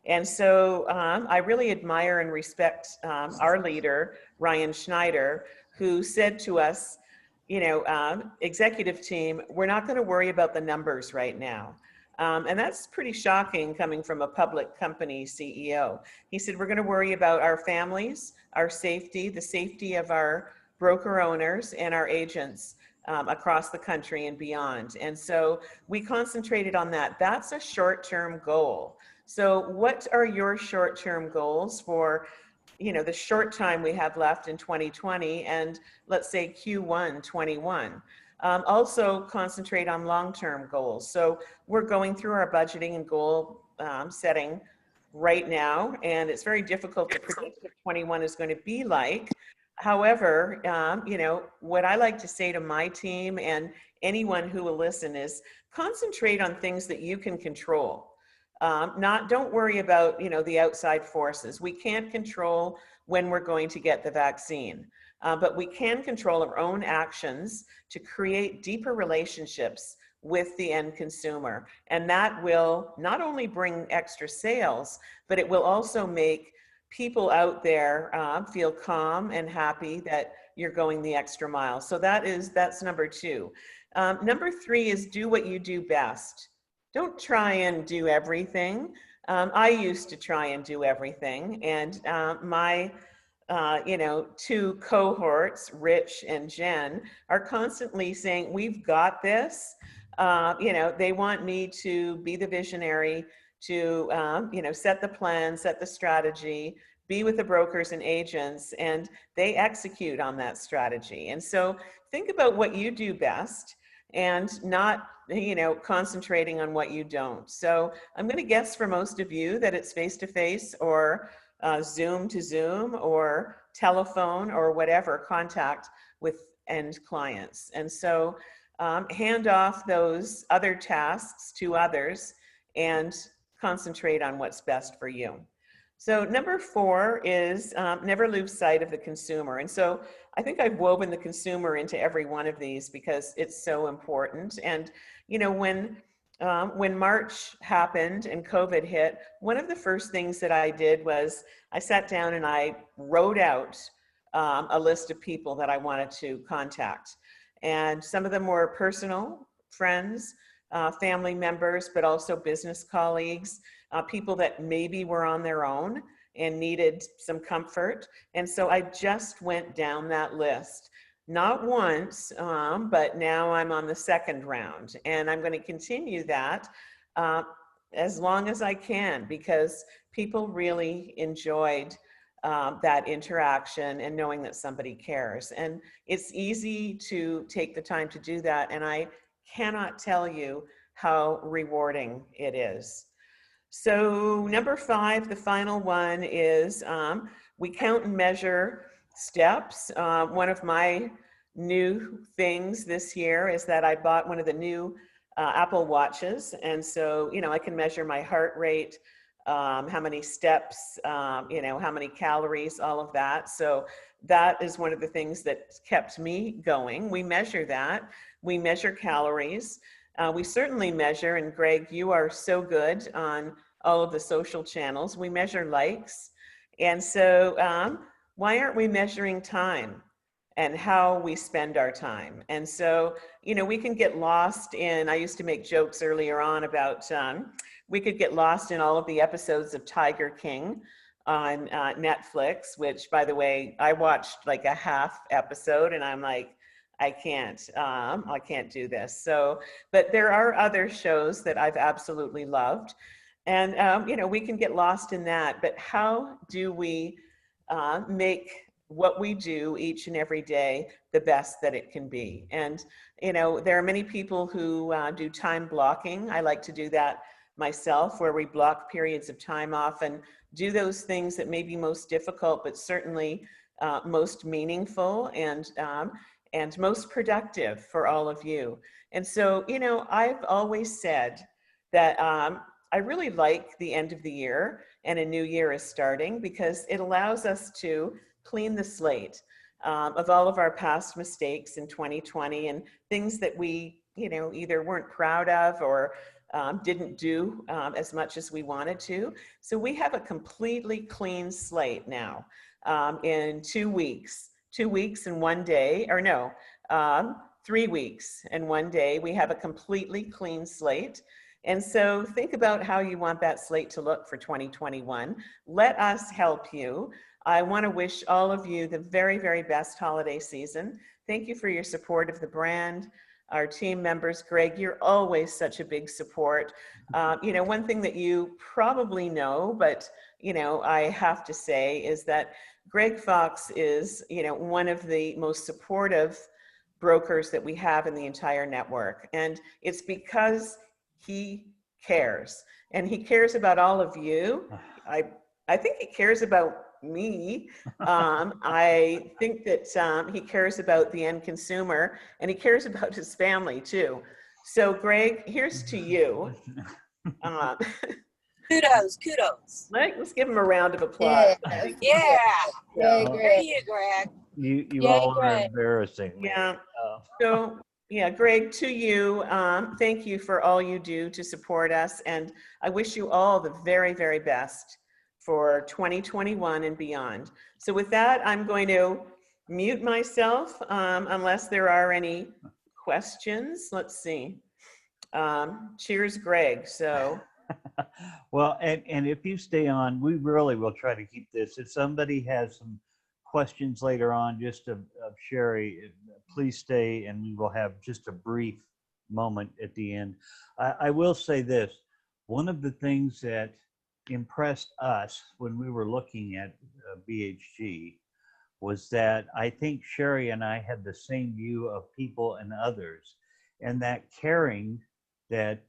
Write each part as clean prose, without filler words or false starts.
And so I really admire and respect our leader, Ryan Schneider, who said to us, executive team, we're not going to worry about the numbers right now. And that's pretty shocking coming from a public company CEO. He said, we're going to worry about our families, our safety, the safety of our broker owners and our agents across the country and beyond. And so we concentrated on that. That's a short-term goal. So what are your short-term goals for the short time we have left in 2020 and let's say Q1 21? Also concentrate on long-term goals. So we're going through our budgeting and goal setting right now, and it's very difficult to predict what 21 is going to be like. However, what I like to say to my team and anyone who will listen is concentrate on things that you can control. Don't worry about, the outside forces. We can't control when we're going to get the vaccine, but we can control our own actions to create deeper relationships with the end consumer. And that will not only bring extra sales, but it will also make people out there feel calm and happy that you're going the extra mile. So that's number 2. Number 3 is do what you do best. Don't try and do everything. I used to try and do everything, and my 2 cohorts, Rich and Jen, are constantly saying, we've got this. They want me to be the visionary, to set the plan, set the strategy, be with the brokers and agents, and they execute on that strategy. And so think about what you do best and not concentrating on what you don't. So I'm going to guess for most of you that it's face-to-face or Zoom to Zoom or telephone or whatever contact with end clients. And so hand off those other tasks to others and concentrate on what's best for you. So number 4 is never lose sight of the consumer. And so I think I've woven the consumer into every one of these because it's so important. And when March happened and COVID hit, one of the first things that I did was I sat down and I wrote out a list of people that I wanted to contact. And some of them were personal friends, family members, but also business colleagues, people that maybe were on their own and needed some comfort. And so I just went down that list. Not once, but now I'm on the second round, and I'm going to continue that as long as I can, because people really enjoyed that interaction and knowing that somebody cares. And it's easy to take the time to do that, and I cannot tell you how rewarding it is. So number 5, the final one is we count and measure steps. One of my new things this year is that I bought one of the new Apple Watches. And so, I can measure my heart rate, how many steps, how many calories, all of that. So that is one of the things that kept me going. We measure that. We measure calories. We certainly measure, and Greg, you are so good on all of the social channels. We measure likes. And so why aren't we measuring time and how we spend our time? And so, we can get lost in, I used to make jokes earlier on about, we could get lost in all of the episodes of Tiger King on Netflix, which, by the way, I watched like a half episode and I'm like, I can't do this. So, but there are other shows that I've absolutely loved. And, we can get lost in that, but how do we make what we do each and every day the best that it can be? And, there are many people who do time blocking. I like to do that myself, where we block periods of time off and do those things that may be most difficult, but certainly most meaningful and most productive for all of you. And so, I've always said that I really like the end of the year and a new year is starting, because it allows us to clean the slate of all of our past mistakes in 2020 and things that we, either weren't proud of or didn't do as much as we wanted to. So we have a completely clean slate now in 2 weeks. 2 weeks and 1 day, or no, 3 weeks and 1 day, we have a completely clean slate. And so think about how you want that slate to look for 2021. Let us help you. I want to wish all of you the very, very best holiday season. Thank you for your support of the brand. Our team members, Greg, you're always such a big support. You know, one thing that you probably know, but, you know, I have to say is that Greg Fox is, you know, one of the most supportive brokers that we have in the entire network. And it's because he cares, and he cares about all of you. I think he cares about me. I think that he cares about the end consumer, and he cares about his family too. So Greg, here's to you. Kudos. Let's give him a round of applause. Yeah. Yay, There you, Greg. You Yay, all are Greg. embarrassing me. Yeah. So yeah, Greg, to you, thank you for all you do to support us. And I wish you all the very, very best for 2021 and beyond. So with that, I'm going to mute myself unless there are any questions. Let's see. Cheers, Greg. So. Well, and if you stay on, we really will try to keep this. If somebody has some questions later on, just of Sherry, please stay, and we will have just a brief moment at the end. I will say this. One of the things that impressed us when we were looking at BHG was that I think Sherry and I had the same view of people and others, and that caring that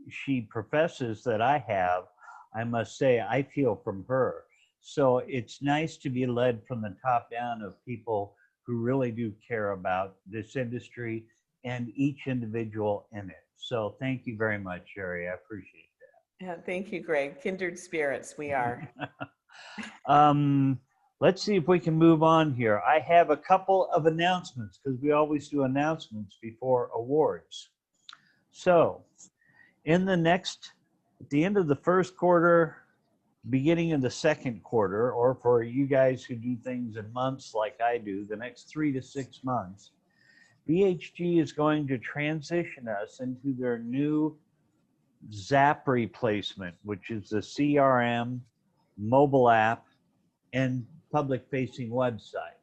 she professes that I have, I must say, I feel from her. So it's nice to be led from the top down of people who really do care about this industry and each individual in it. So thank you very much, Sherry. I appreciate that. Yeah, thank you, Greg. Kindred spirits, we are. Let's see if we can move on here. I have a couple of announcements because we always do announcements before awards. So at the end of the first quarter, beginning of the second quarter, or for you guys who do things in months like I do, the next 3 to 6 months, BHG is going to transition us into their new Zap replacement, which is the CRM, mobile app, and public-facing website.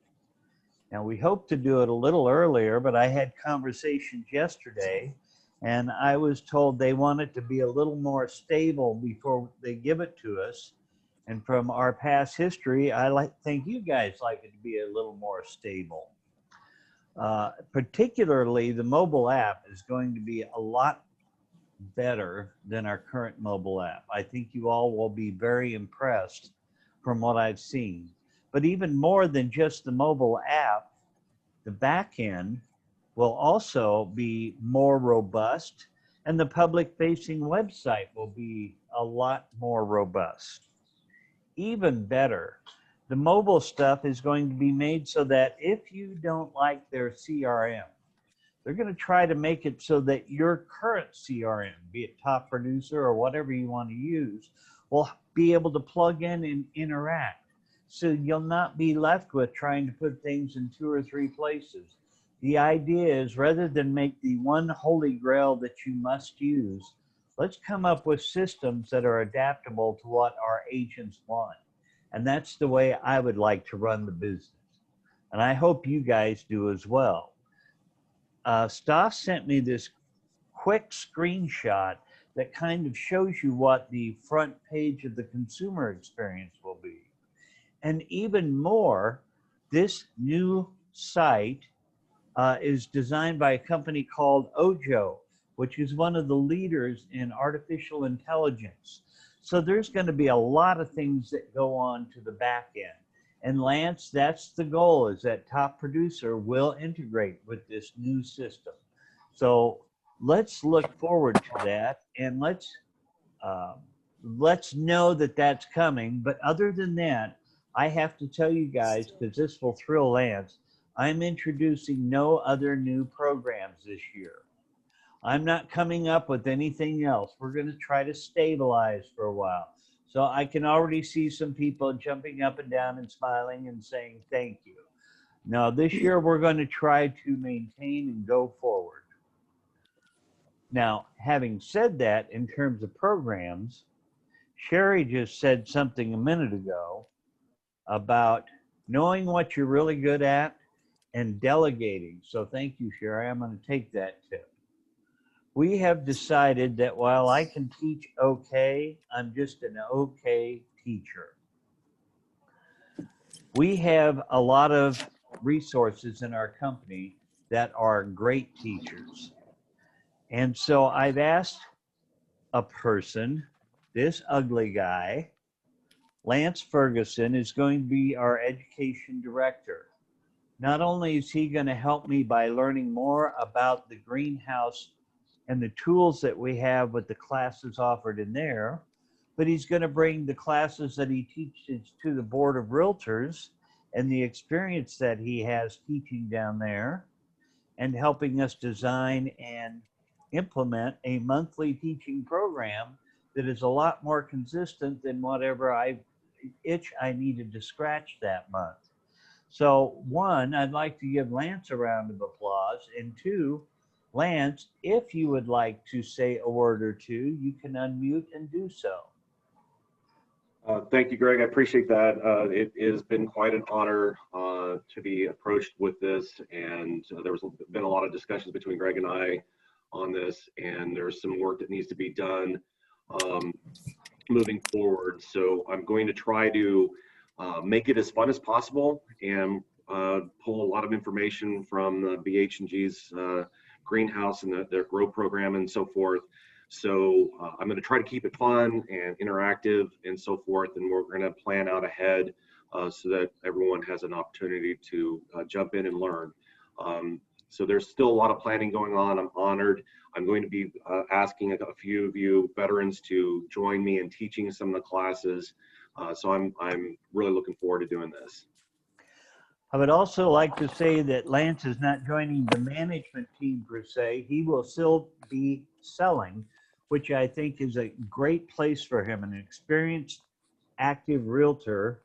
Now, we hope to do it a little earlier, but I had conversations yesterday, and I was told they want it to be a little more stable before they give it to us. And from our past history, I think you guys like it to be a little more stable. Particularly, the mobile app is going to be a lot better than our current mobile app. I think you all will be very impressed from what I've seen. But even more than just the mobile app, the back end will also be more robust, and the public-facing website will be a lot more robust. Even better, the mobile stuff is going to be made so that if you don't like their CRM, they're going to try to make it so that your current CRM, be it Top Producer or whatever you want to use, will be able to plug in and interact. So you'll not be left with trying to put things in 2 or 3 places. The idea is, rather than make the one holy grail that you must use, let's come up with systems that are adaptable to what our agents want. And that's the way I would like to run the business. And I hope you guys do as well. Stas sent me this quick screenshot that kind of shows you what the front page of the consumer experience will be. And even more, this new site is designed by a company called Ojo, which is one of the leaders in artificial intelligence. So there's going to be a lot of things that go on to the back end. And Lance, that's the goal, is that Top Producer will integrate with this new system. So let's look forward to that, and let's know that that's coming. But other than that, I have to tell you guys, because this will thrill Lance, I'm introducing no other new programs this year. I'm not coming up with anything else. We're going to try to stabilize for a while. So I can already see some people jumping up and down and smiling and saying thank you. Now, this year we're going to try to maintain and go forward. Now, having said that, in terms of programs, Sherry just said something a minute ago about knowing what you're really good at and delegating. So thank you, Sherry. I'm going to take that tip. We have decided that while I can teach okay, I'm just an okay teacher. We have a lot of resources in our company that are great teachers. And so I've asked a person, this ugly guy, Lance Ferguson, is going to be our education director. Not only is he going to help me by learning more about the greenhouse and the tools that we have with the classes offered in there, but he's going to bring the classes that he teaches to the Board of Realtors and the experience that he has teaching down there and helping us design and implement a monthly teaching program that is a lot more consistent than whatever itch I needed to scratch that month. So one, I'd like to give Lance a round of applause, and two, Lance, if you would like to say a word or two, you can unmute and do so. Thank you, Greg. I appreciate that. It has been quite an honor to be approached with this, and there's been a lot of discussions between Greg and I on this, and there's some work that needs to be done moving forward. So I'm going to try to make it as fun as possible and pull a lot of information from the BH&G's greenhouse and their grow program and so forth. So I'm going to try to keep it fun and interactive and so forth, and we're going to plan out ahead so that everyone has an opportunity to jump in and learn. So there's still a lot of planning going on. I'm honored. I'm going to be asking a few of you veterans to join me in teaching some of the classes. So I'm really looking forward to doing this. I would also like to say that Lance is not joining the management team per se. He will still be selling, which I think is a great place for him, an experienced active realtor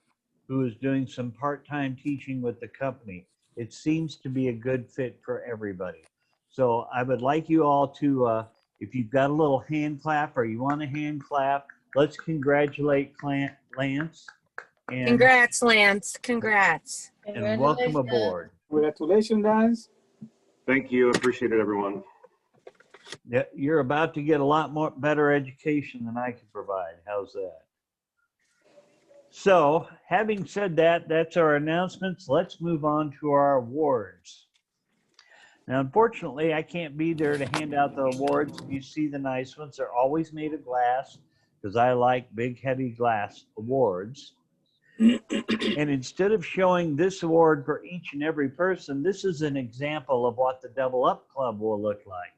who is doing some part-time teaching with the company. It seems to be a good fit for everybody. So I would like you all to, if you've got a little hand clap or you want a hand clap, let's congratulate Lance. And, Congrats, Lance. Congrats. and welcome aboard. Congratulations, Lance. Thank you. Appreciate it, everyone. Yeah, you're about to get a lot more better education than I can provide. How's that? So, having said that, that's our announcements. Let's move on to our awards. Now, unfortunately, I can't be there to hand out the awards. You see the nice ones. They're always made of glass because I like big, heavy glass awards. And instead of showing this award for each and every person, this is an example of what the Double Up Club will look like.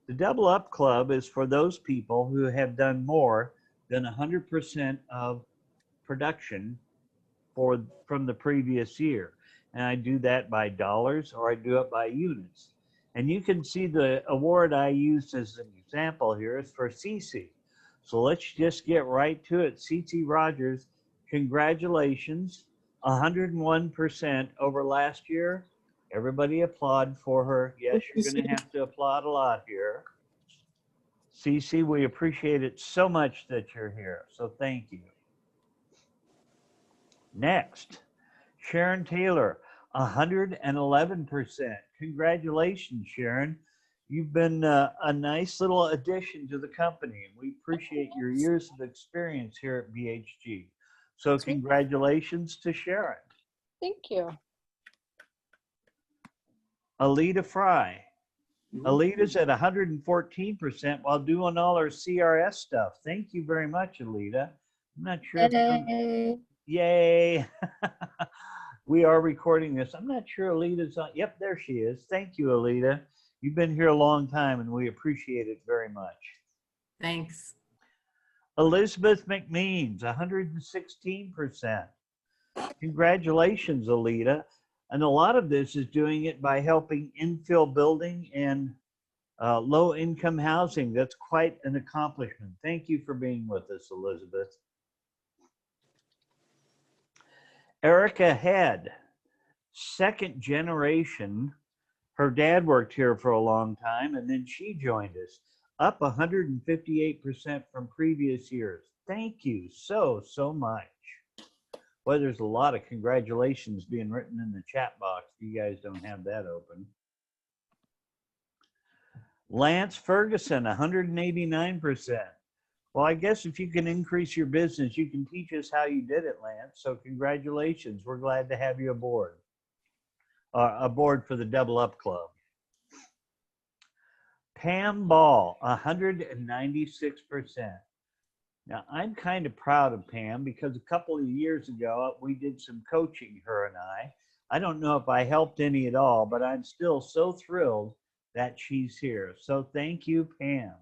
The Double Up Club is for those people who have done more than 100% of production from the previous year. And I do that by dollars or I do it by units. And you can see the award I used as an example here is for CC. So let's just get right to it. CC Rogers, congratulations, 101% over last year. Everybody applaud for her. Yes, you're going to have to applaud a lot here. CC, we appreciate it so much that you're here. So thank you. Next, Sharon Taylor, 111%. Congratulations, Sharon. You've been a nice little addition to the company, and we appreciate your years of experience here at BHG. So congratulations to Sharon. Thank you. Alita Fry. Alita's at 114% while doing all her CRS stuff. Thank you very much, Alita. I'm not sure. Yay. We are recording this. I'm not sure Alita's on. Yep, there she is. Thank you, Alita. You've been here a long time and we appreciate it very much. Thanks. Elizabeth McMeans, 116%. Congratulations, Alita. And a lot of this is doing it by helping infill building and Low income housing, that's quite an accomplishment. Thank you for being with us, Elizabeth. Erica Head, second generation. Her dad worked here for a long time, and then she joined us, up 158% from previous years. Thank you so much. Well, there's a lot of congratulations being written in the chat box. You guys don't have that open. Lance Ferguson, 189%. Well, I guess if you can increase your business, you can teach us how you did it, Lance. So congratulations. We're glad to have you aboard. Aboard for the Double Up Club. Pam Ball, 196%. Now, I'm kind of proud of Pam because a couple of years ago, we did some coaching, her and I. I don't know if I helped any at all, but I'm still so thrilled that she's here. So thank you, Pam.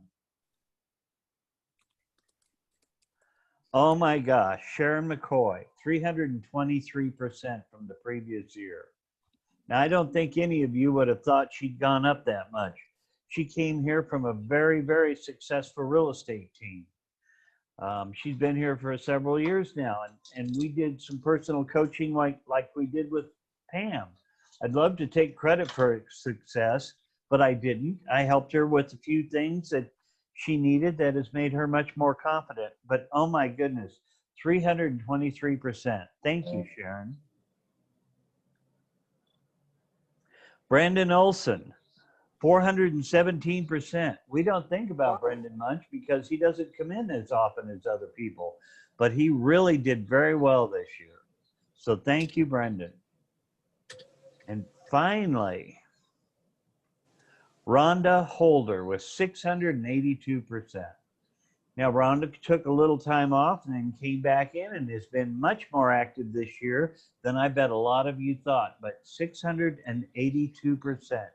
Oh my gosh, Sharon McCoy, 323% from the previous year. Now, I don't think any of you would have thought she'd gone up that much. She came here from a very, very successful real estate team. She's been here for several years now, and we did some personal coaching like we did with Pam. I'd love to take credit for her success, but I didn't. I helped her with a few things that she needed that has made her much more confident. But oh my goodness, 323%. Thank you, Sharon. Brandon Olson, 417%. We don't think about Brendan much because he doesn't come in as often as other people, but he really did very well this year. So thank you, Brendan. And finally, Rhonda Holder with 682%. Now, Rhonda took a little time off and then came back in and has been much more active this year than I bet a lot of you thought, but 682%.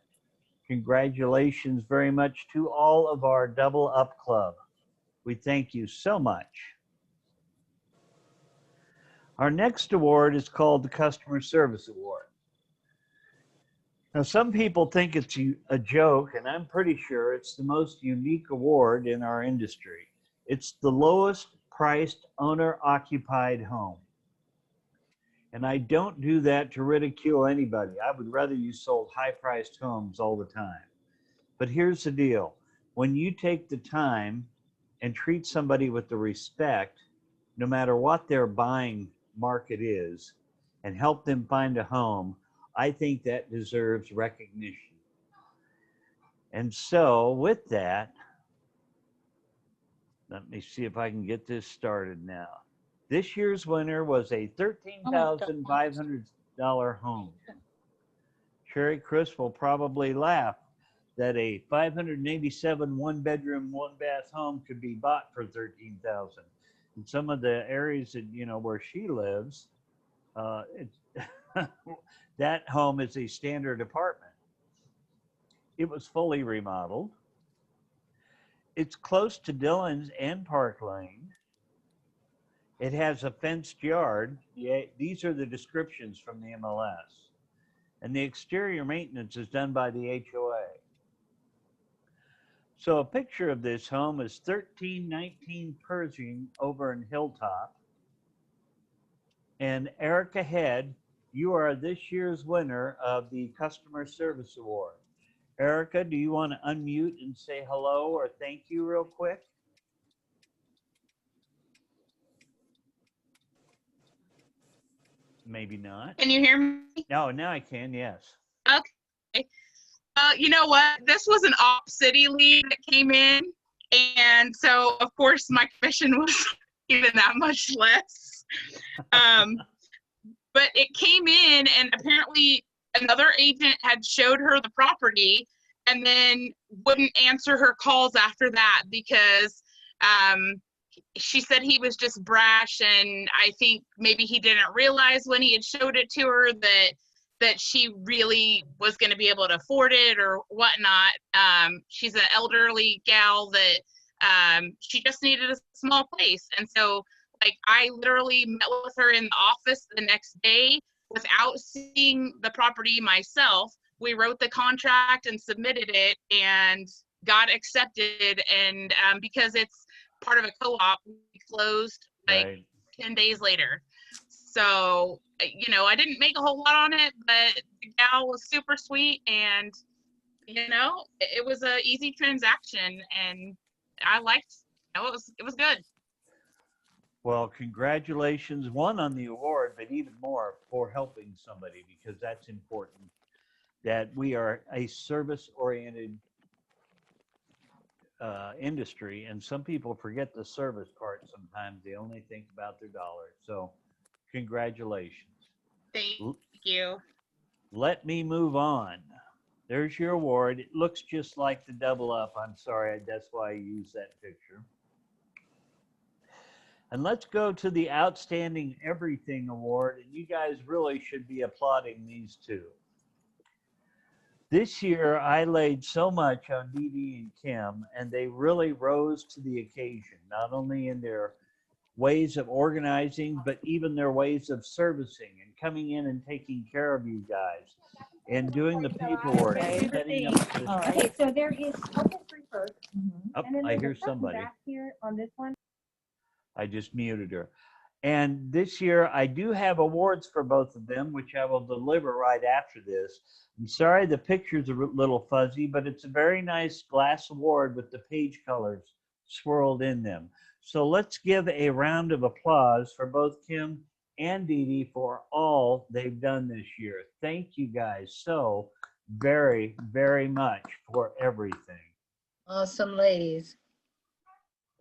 Congratulations very much to all of our Double Up Club. We thank you so much. Our next award is called the Customer Service Award. Now, some people think it's a joke, and I'm pretty sure it's the most unique award in our industry. It's the lowest priced owner-occupied home. And I don't do that to ridicule anybody. I would rather you sold high-priced homes all the time. But here's the deal. When you take the time and treat somebody with the respect, no matter what their buying market is, and help them find a home, I think that deserves recognition. And so with that, let me see if I can get this started now. This year's winner was a $13,500 home. Sherry Chris will probably laugh that a 587 one-bedroom, one-bath home could be bought for $13,000. In some of the areas that, where she lives, that home is a standard apartment. It was fully remodeled. It's close to Dillon's and Park Lane. It has a fenced yard. Yeah, these are the descriptions from the MLS. And the exterior maintenance is done by the HOA. So a picture of this home is 1319 Pershing over in Hilltop. And Erica Head, you are this year's winner of the Customer Service Award. Erica, do you want to unmute and say hello or thank you real quick? Maybe not. Can you hear me? No, now I can, yes. Okay. You know what? This was an off city lead that came in. And so, of course, my commission was even that much less. But it came in, and apparently another agent had showed her the property and then wouldn't answer her calls after that because she said he was just brash, and I think maybe he didn't realize when he had showed it to her that she really was going to be able to afford it or whatnot. She's an elderly gal that she just needed a small place. And so, like, I literally met with her in the office the next day without seeing the property myself. We wrote the contract and submitted it, and got accepted, and because it's part of a co-op, we closed like Right. 10 days later. So, I didn't make a whole lot on it, but the gal was super sweet, and it was a easy transaction, and I liked, it was good. Well, congratulations, one, on the award, but even more for helping somebody, because that's important, that we are a service-oriented industry, and some people forget the service part sometimes. They only think about their dollars. So congratulations. Thank you. Let me move on. There's your award. It looks just like the double up. I'm sorry, that's why I used that picture. And let's go to the Outstanding Everything Award. And you guys really should be applauding these two. This year, I laid so much on Dee Dee and Kim, and they really rose to the occasion, not only in their ways of organizing, but even their ways of servicing and coming in and taking care of you guys and doing the paperwork. Okay. And setting up the, Okay, so there is couple free first. oh, And then I there's hear a person somebody. back here on this one. I just muted her. And this year, I do have awards for both of them, which I will deliver right after this. I'm sorry the picture's a little fuzzy, but it's a very nice glass award with the page colors swirled in them. So let's give a round of applause for both Kim and Dee Dee for all they've done this year. Thank you guys so very, very much for everything. Awesome ladies.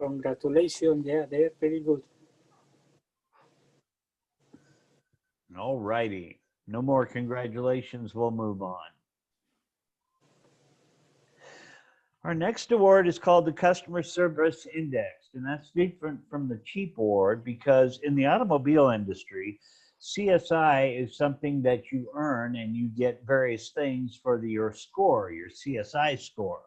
Congratulations. Yeah, they're very good. All righty. No more congratulations. We'll move on. Our next award is called the Customer Service Index, and that's different from the CHEAP award because in the automobile industry, CSI is something that you earn and you get various things for your score, your CSI score.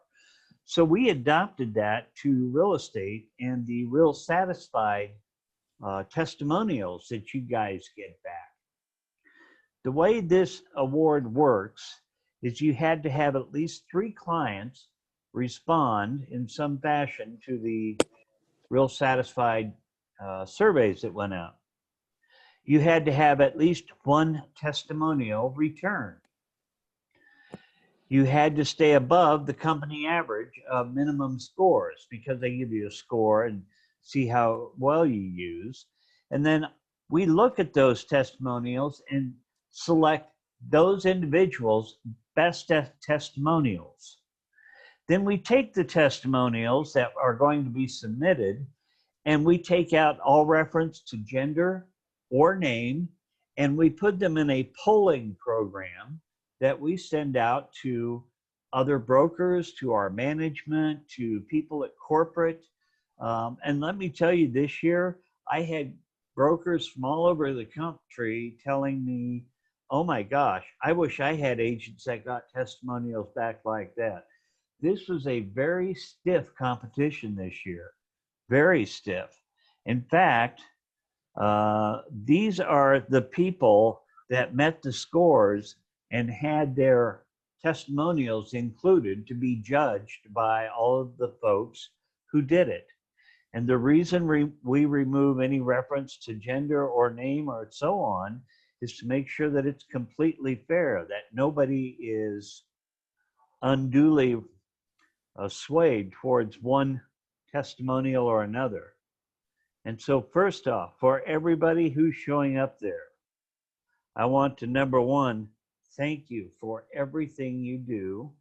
So we adopted that to real estate and the real satisfied testimonials that you guys get back. The way this award works is you had to have at least 3 clients respond in some fashion to the real satisfied surveys that went out. You had to have at least 1 testimonial returned. You had to stay above the company average of minimum scores because they give you a score and see how well you use. And then we look at those testimonials and select those individuals' best testimonials. Then we take the testimonials that are going to be submitted and we take out all reference to gender or name and we put them in a polling program that we send out to other brokers, to our management, to people at corporate. And let me tell you, this year, I had brokers from all over the country telling me, oh my gosh, I wish I had agents that got testimonials back like that. This was a very stiff competition this year, very stiff. In fact, these are the people that met the scores and had their testimonials included to be judged by all of the folks who did it. And the reason we remove any reference to gender or name or so on is to make sure that it's completely fair, that nobody is unduly swayed towards one testimonial or another. And so first off, for everybody who's showing up there, I want to, number one, thank you for everything you do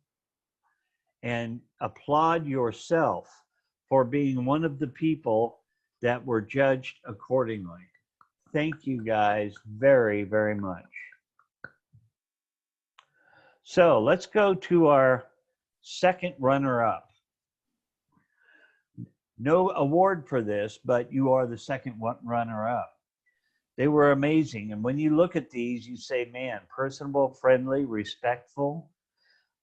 and applaud yourself for being one of the people that were judged accordingly. Thank you guys very, very much. So let's go to our second runner-up. No award for this, but you are the second runner-up. They were amazing. And when you look at these, you say, man, personable, friendly, respectful.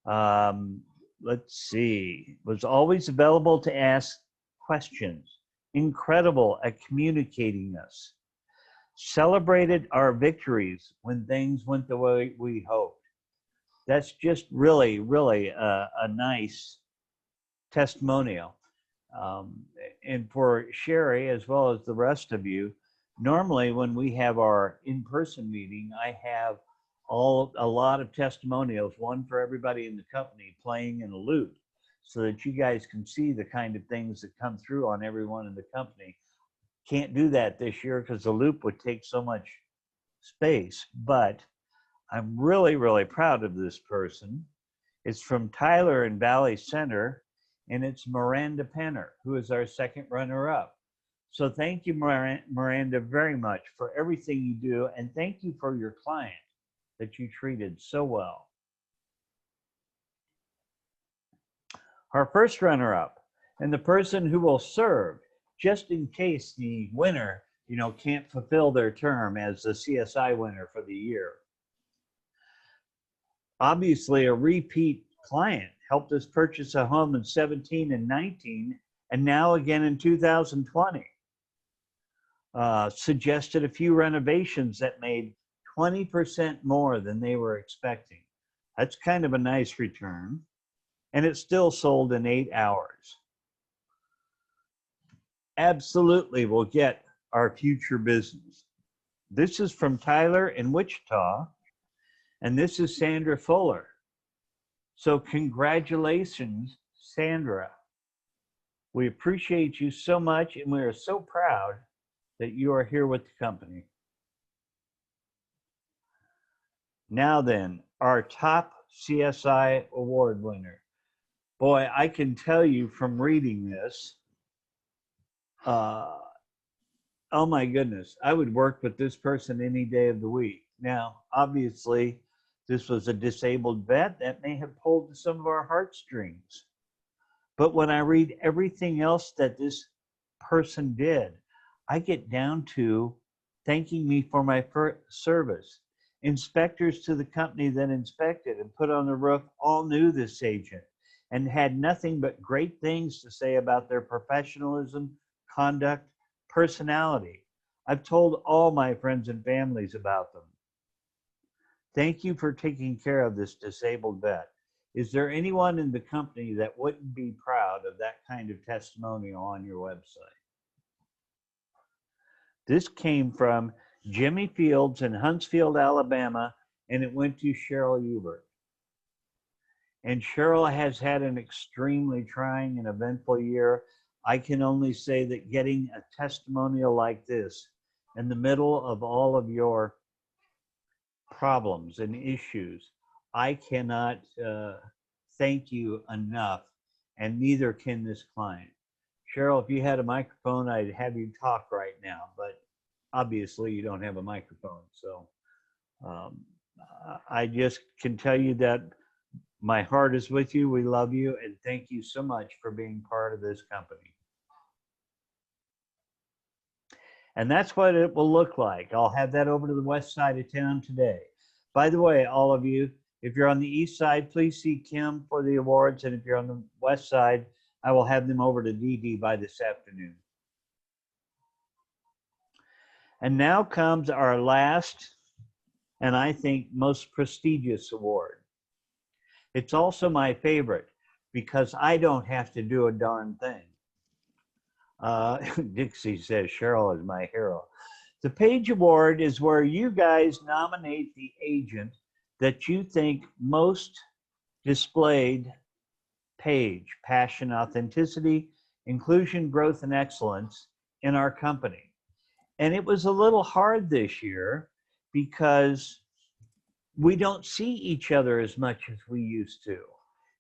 Let's see. Was always available to ask questions. Incredible at communicating us. Celebrated our victories when things went the way we hoped. That's just really, really a nice testimonial. And for Sherry, as well as the rest of you, normally when we have our in-person meeting, I have a lot of testimonials, one for everybody in the company playing in a loop, so that you guys can see the kind of things that come through on everyone in the company. Can't do that this year because the loop would take so much space, but I'm really, really proud of this person. It's from Tyler in Valley Center, and it's Miranda Penner, who is our second runner-up. So thank you, Miranda, very much for everything you do, and thank you for your client that you treated so well. Our first runner-up, and the person who will serve just in case the winner, can't fulfill their term as the CSI winner for the year. Obviously, a repeat client helped us purchase a home in 17 and 19, and now again in 2020. Suggested a few renovations that made 20% more than they were expecting. That's kind of a nice return. And it still sold in 8 hours. Absolutely will get our future business. This is from Tyler in Wichita, and this is Sandra Fuller. So congratulations, Sandra. We appreciate you so much, and we are so proud that you are here with the company. Now then, our top CSI Award winner. Boy, I can tell you from reading this, oh my goodness, I would work with this person any day of the week. Now, obviously, this was a disabled vet that may have pulled some of our heartstrings. But when I read everything else that this person did, I get down to thanking me for my service. Inspectors to the company that inspected and put on the roof all knew this agent and had nothing but great things to say about their professionalism, conduct, personality. I've told all my friends and families about them. Thank you for taking care of this disabled vet. Is there anyone in the company that wouldn't be proud of that kind of testimonial on your website? This came from Jimmy Fields in Huntsville, Alabama, and it went to Cheryl Hubert. And Cheryl has had an extremely trying and eventful year. I can only say that getting a testimonial like this in the middle of all of your problems and issues, I cannot thank you enough, and neither can this client. Cheryl, if you had a microphone, I'd have you talk right now, but obviously you don't have a microphone. So I just can tell you that my heart is with you. We love you, and thank you so much for being part of this company. And that's what it will look like. I'll have that over to the west side of town today. By the way, all of you, if you're on the east side, please see Kim for the awards. And if you're on the west side, I will have them over to Dee Dee by this afternoon. And now comes our last, and I think most prestigious award. It's also my favorite because I don't have to do a darn thing. Dixie says Cheryl is my hero. The Page Award is where you guys nominate the agent that you think most displayed Page, passion, authenticity, inclusion, growth, and excellence in our company. And it was a little hard this year because we don't see each other as much as we used to.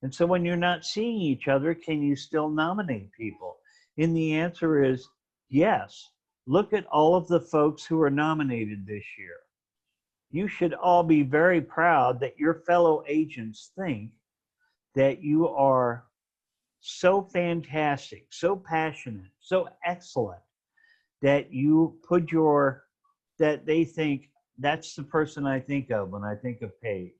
And so when you're not seeing each other, can you still nominate people? And the answer is yes. Look at all of the folks who are nominated this year. You should all be very proud that your fellow agents think that you are so fantastic, so passionate, so excellent, that you put that they think that's the person I think of when I think of Paige.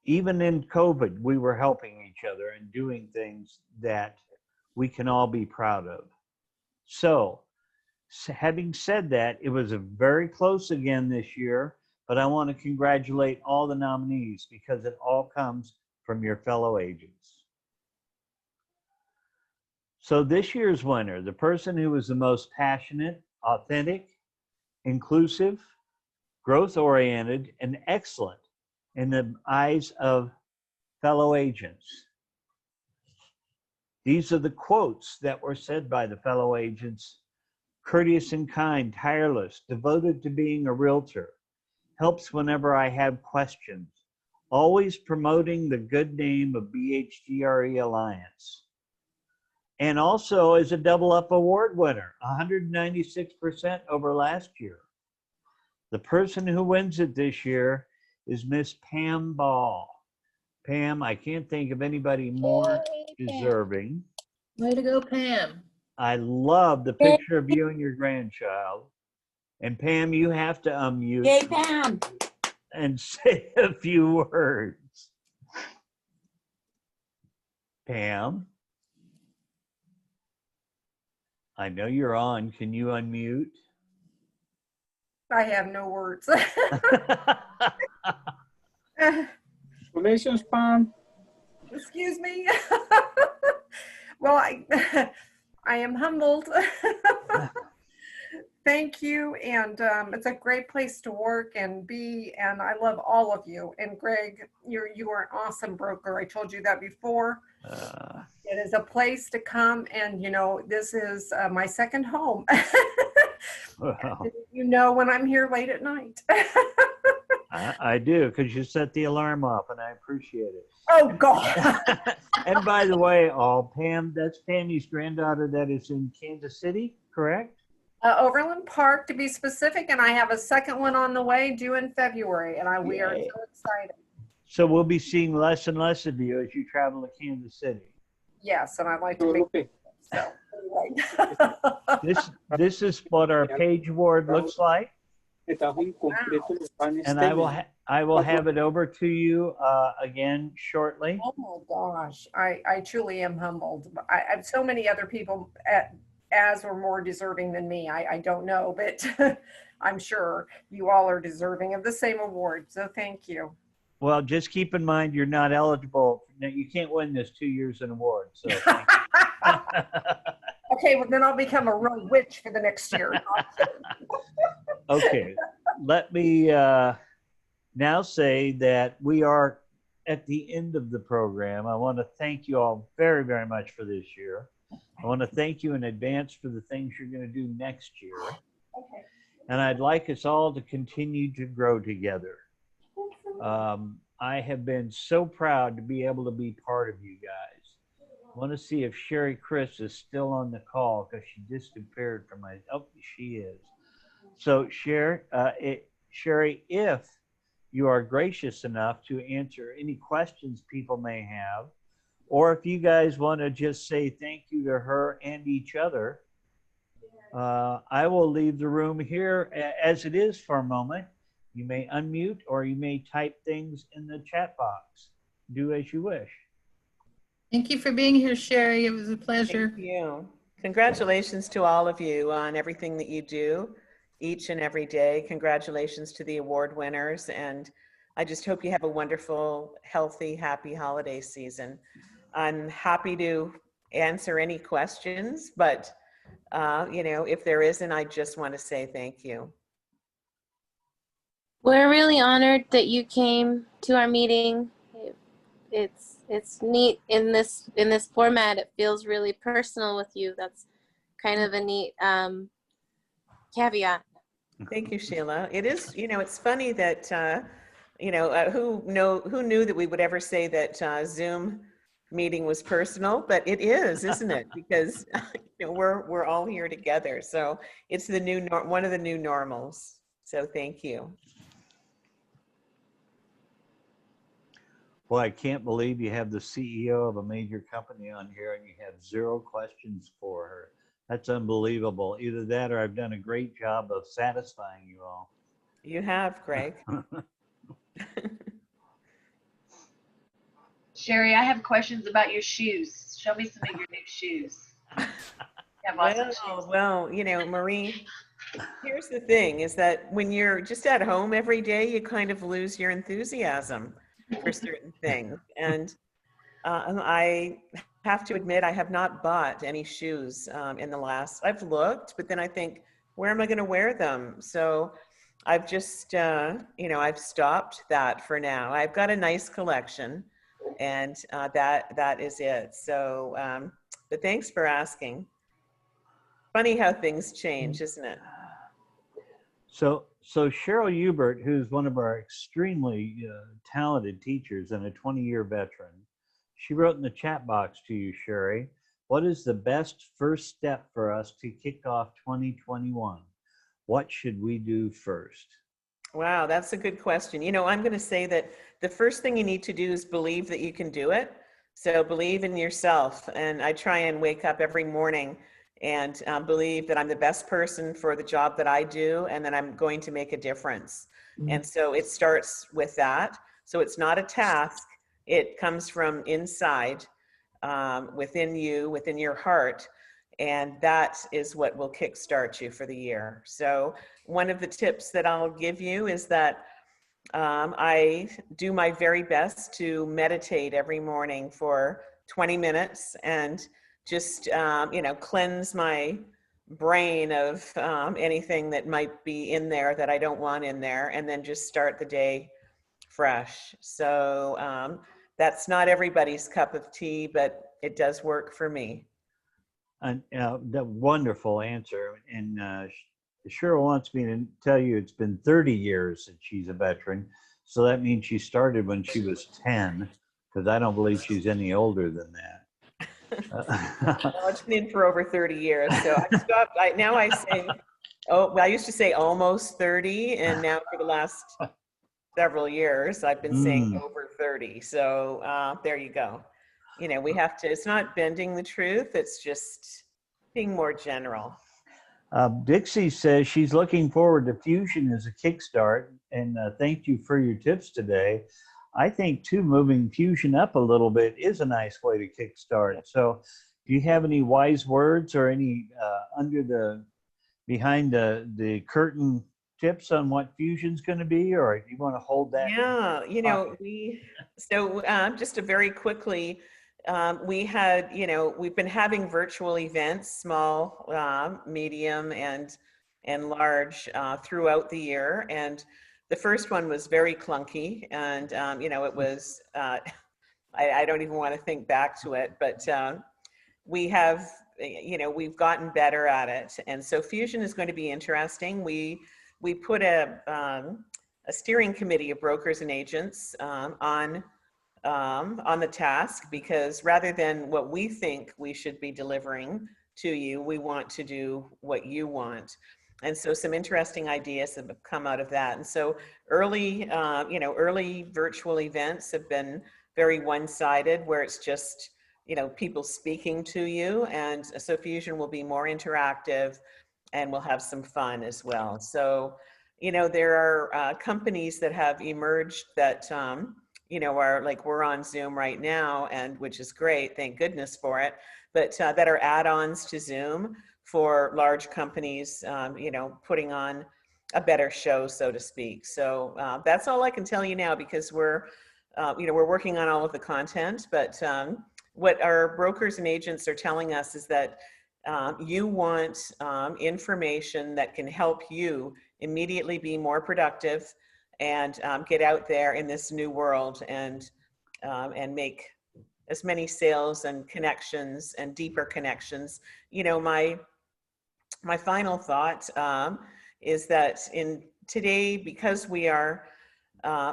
Even in COVID, we were helping each other and doing things that we can all be proud of. So, having said that, it was a very close again this year, but I want to congratulate all the nominees because it all comes from your fellow agents. So this year's winner, the person who was the most passionate, authentic, inclusive, growth-oriented, and excellent in the eyes of fellow agents. These are the quotes that were said by the fellow agents: courteous and kind, tireless, devoted to being a realtor, helps whenever I have questions, always promoting the good name of BHGRE Alliance. And also is a double up award winner, 196% over last year. The person who wins it this year is Miss Pam Ball. Pam, I can't think of anybody more Yay, Pam. deserving. Way to go, Pam. I love the picture of you and your grandchild. And Pam, you have to unmute Yay, Pam. and say a few words. Pam, I know you're on. Can you unmute? I have no words. Congratulations, Pam. Excuse me. Well, I am humbled. Thank you. And it's a great place to work and be, and I love all of you. And Greg, you are an awesome broker. I told you that before. It is a place to come, and you know, this is my second home. Well, You know when I'm here late at night. I do, because you set the alarm off, and I appreciate it. Oh, God. And by the way, Pam, that's Tammy's granddaughter that is in Kansas City, correct? Overland Park, to be specific, and I have a second one on the way due in February, and we are Yay. so excited. So we'll be seeing less and less of you as you travel to Kansas City. Yes, and I'd like to make Okay. so. Anyway. This is what our page award looks like, and I will have it over to you again shortly. Oh my gosh, I truly am humbled. I have so many other people as or more deserving than me. I don't know, but I'm sure you all are deserving of the same award. So thank you. Well, just keep in mind you're not eligible. You can't win this 2 years in award. So. Okay, well then I'll become a real witch for the next year. Okay, let me now say that we are at the end of the program. I want to thank you all very, very much for this year. I want to thank you in advance for the things you're going to do next year. Okay. And I'd like us all to continue to grow together. I have been so proud to be able to be part of you guys. I want to see if Sherry Chris is still on the call because she disappeared from my, oh, she is. So Sherry, if you are gracious enough to answer any questions people may have, or if you guys want to just say thank you to her and each other, I will leave the room here as it is for a moment. You may unmute or you may type things in the chat box. Do as you wish. Thank you for being here, Sherry. It was a pleasure. Thank you. Congratulations to all of you on everything that you do each and every day. Congratulations to the award winners. And I just hope you have a wonderful, healthy, happy holiday season. I'm happy to answer any questions, but you know, if there isn't, I just want to say thank you. We're really honored that you came to our meeting. It's neat in this format. It feels really personal with you. That's kind of a neat caveat. Thank you, Sheila. It is, you know, it's funny that, you know, who knew that we would ever say that Zoom meeting was personal, but it is, isn't it? Because you know, we're all here together. So it's the new one of the new normals. So thank you. Well, I can't believe you have the CEO of a major company on here and you have 0 questions for her. That's unbelievable. Either that or I've done a great job of satisfying you all. You have, Greg. Sherry, I have questions about your shoes. Show me some of your new shoes. You have lots of shoes. Well, you know, Marie, here's the thing is that when you're just at home every day, you kind of lose your enthusiasm for certain things. And I have to admit, I have not bought any shoes in the last, I've looked, but then I think, where am I going to wear them? So I've just, I've stopped that for now. I've got a nice collection, and that is it. So, but thanks for asking. Funny how things change, isn't it? So Cheryl Hubert, who's one of our extremely talented teachers and a 20-year veteran, she wrote in the chat box to you, Sherry, what is the best first step for us to kick off 2021? What should we do first? Wow, that's a good question. I'm going to say that the first thing you need to do is believe that you can do it. So believe in yourself. And I try and wake up every morning and believe that I'm the best person for the job that I do, and that I'm going to make a difference. And so it starts with that. So it's not a task. It comes from inside, within you, within your heart. And that is what will kickstart you for the year. So one of the tips that I'll give you is that I do my very best to meditate every morning for 20 minutes and just, cleanse my brain of anything that might be in there that I don't want in there, and then just start the day fresh. So that's not everybody's cup of tea, but it does work for me. And that wonderful answer. And Cheryl wants me to tell you it's been 30 years that she's a veteran. So that means she started when she was 10, because I don't believe she's any older than that. Well, it's been in for over 30 years. So I stopped. Now I say, I used to say almost 30. And now for the last several years, I've been saying over 30. So there you go. We have to, it's not bending the truth. It's just being more general. Dixie says she's looking forward to Fusion as a kickstart, and thank you for your tips today. I think too, moving Fusion up a little bit is a nice way to kickstart. So do you have any wise words or any behind the curtain tips on what Fusion's going to be, or do you want to hold that? Yeah, just to very quickly, we had, we've been having virtual events, small, medium, and large throughout the year. And the first one was very clunky, and it was, I don't even want to think back to it, but we have, we've gotten better at it. And so Fusion is going to be interesting. We put a steering committee of brokers and agents on the task, because rather than what we think we should be delivering to you, we want to do what you want. And so some interesting ideas have come out of that. And so early virtual events have been very one-sided, where it's just, people speaking to you. And so Fusion will be more interactive, and we'll have some fun as well. So, there are companies that have emerged that, are like, we're on Zoom right now, and which is great, thank goodness for it, but that are add-ons to Zoom for large companies, putting on a better show, so to speak. So that's all I can tell you now, because we're working on all of the content, but what our brokers and agents are telling us is that you want information that can help you immediately be more productive and get out there in this new world and make as many sales and connections and deeper connections. My final thought is that in today, because we are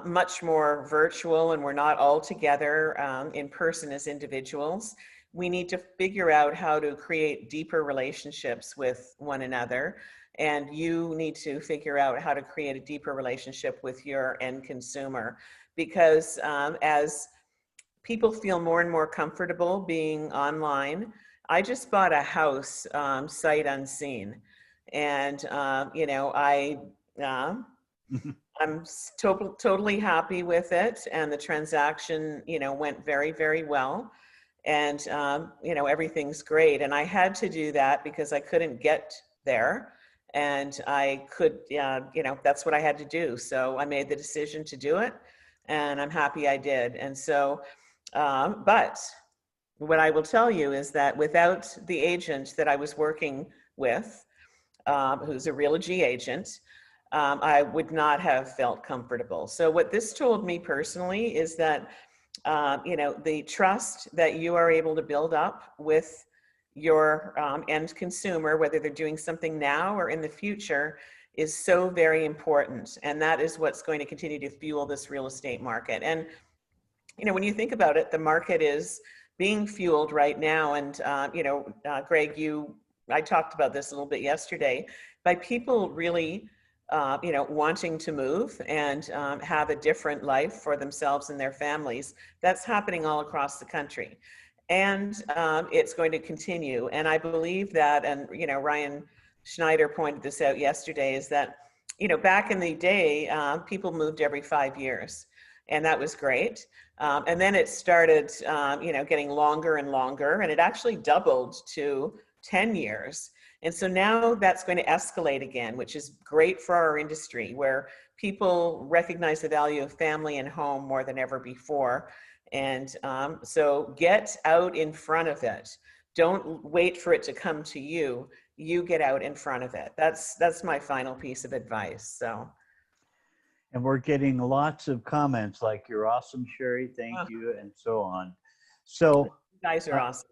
much more virtual and we're not all together in person as individuals, we need to figure out how to create deeper relationships with one another. And you need to figure out how to create a deeper relationship with your end consumer, because as people feel more and more comfortable being online, I just bought a house sight unseen, and I'm totally happy with it, and the transaction went very, very well, and everything's great. And I had to do that because I couldn't get there, and I could that's what I had to do. So I made the decision to do it, and I'm happy I did. And so but what I will tell you is that without the agent that I was working with, who's a Realogy agent, I would not have felt comfortable. So what this told me personally is that, you know, the trust that you are able to build up with your end consumer, whether they're doing something now or in the future, is so very important. And that is what's going to continue to fuel this real estate market. And, you know, when you think about it, the market is being fueled right now. And, you know, Greg, I talked about this a little bit yesterday, by people really, you know, wanting to move and have a different life for themselves and their families. That's happening all across the country. And it's going to continue. And I believe that, and, you know, Ryan Schneider pointed this out yesterday, is that, you know, back in the day, people moved every 5 years, and that was great. And then it started, you know, getting longer and longer, and it actually doubled to 10 years. And so now that's going to escalate again, which is great for our industry, where people recognize the value of family and home more than ever before. And so get out in front of it. Don't wait for it to come to you. You get out in front of it. That's my final piece of advice. So. And we're getting lots of comments like, "You're awesome, Sherry. Thank you," and so on. So you guys are awesome.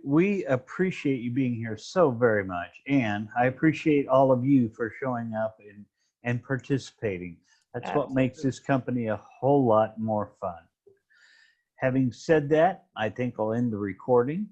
We appreciate you being here so very much. And I appreciate all of you for showing up and participating. That's what makes this company a whole lot more fun. Having said that, I think I'll end the recording.